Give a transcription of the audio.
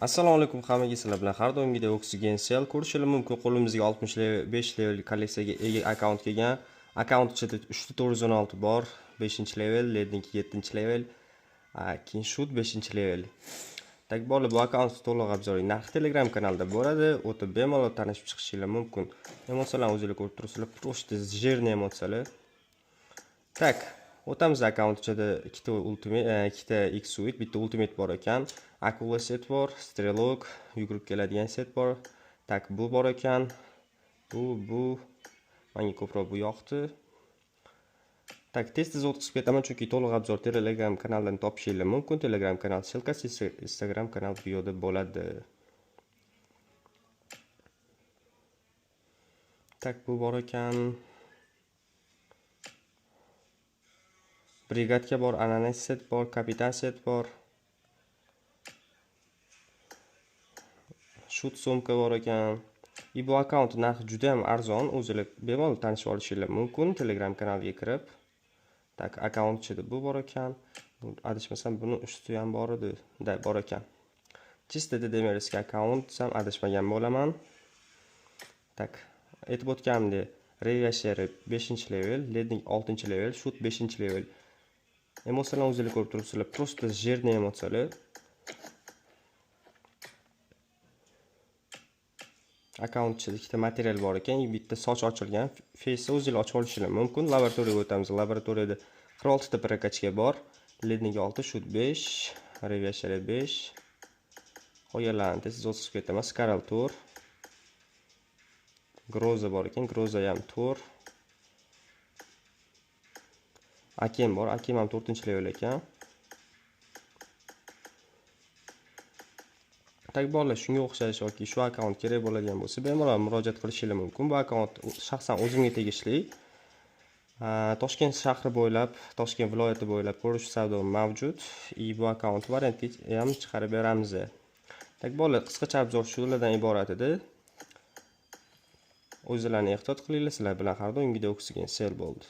Assalomu alaykum hammaga, sizlar bilan har doimgidek Oxygen Cell ko'rishingiz mumkin. Qo'limizga 65 level kolleksiyaga ega akkaunt kelgan. Akkaunt ichida 316 bor, 5-level, Lednik 7-level, keyin shoot 5-level. Tak bolalar, bu akkaunt to'liq obzori narxi Telegram kanalida bo'ladi. O'tib bemalol tanishib chiqishingiz mumkin. Emotsiyalarni o'zingizlar ko'rib turibsizlar, просто жирные emotsiyalar. Tak, o'tamiz akkaunt ichida ikkita X-Suite, bitta Ultimate bor ekan. Akula set bor, Strelok, yugurib keladigan set bor. Tak, bu bor ekan. Bu menga ko'proq bu yoqdi. Tak, tez-tez o'tkazib ketaman, chunki to'liq obzor Telegram kanalidan topishingiz mumkin. Telegram kanal silkasi Instagram kanal bioda bo'ladi. Tak, bu bor ekan. Brigadga bor, ananas set bor, kapitan set bor. Shoot sumka bor ekan. Bu akkaunt narxi juda ham arzon, o'zingizlar bemalol tanishib olishingiz mumkin Telegram kanaliga kirib. Tak, akkaunt ichida bu bor ekan. Adashmasam buni usti ham bor edi, bor ekan. Chista demerskiy akkaunt ham adashmagan bo'laman. Tak, aytib o'tganimdek, Revasheri 5-level, Lednik 6-level, shoot 5-level. Emotsiyalarni o'zingizlar ko'rib turibsizlar, просто жирные emotsiyalar. Akkaunt ichida ikkita material bor ekan, bitta soch ochilgan, face o'zingizlar ochib olishingiz mumkin. Laboratoriyaga o'tamiz. Laboratoriyada 46 ta prokachka bor. Lednik 6, shoot 5, Revasheri 5. Qo'yganlarni tez o'tkazib ketaman. Skaral tur. Groza bor ekan, Groza ham tur. Akem bor, Akem ham 4-level ekan. Tak bolalar, shunga o'xshash yoki shu akkaunt kerak bo'ladigan bo'lsa, bemalol murojaat qilishingiz mumkin. Bu akkaunt shaxsan o'zimga tegishli. Toshkent shahri bo'ylab, Toshkent viloyati bo'ylab ko'rish savdo mavjud. Bu akkaunt variantga ham chiqarib beramiz. Tak bolalar, qisqacha obzor shulardan iborat edi. O'zingizlarni ehtiyot qilinglar, sizlar bilan har doimgidek Oxygen Cell bo'ldi.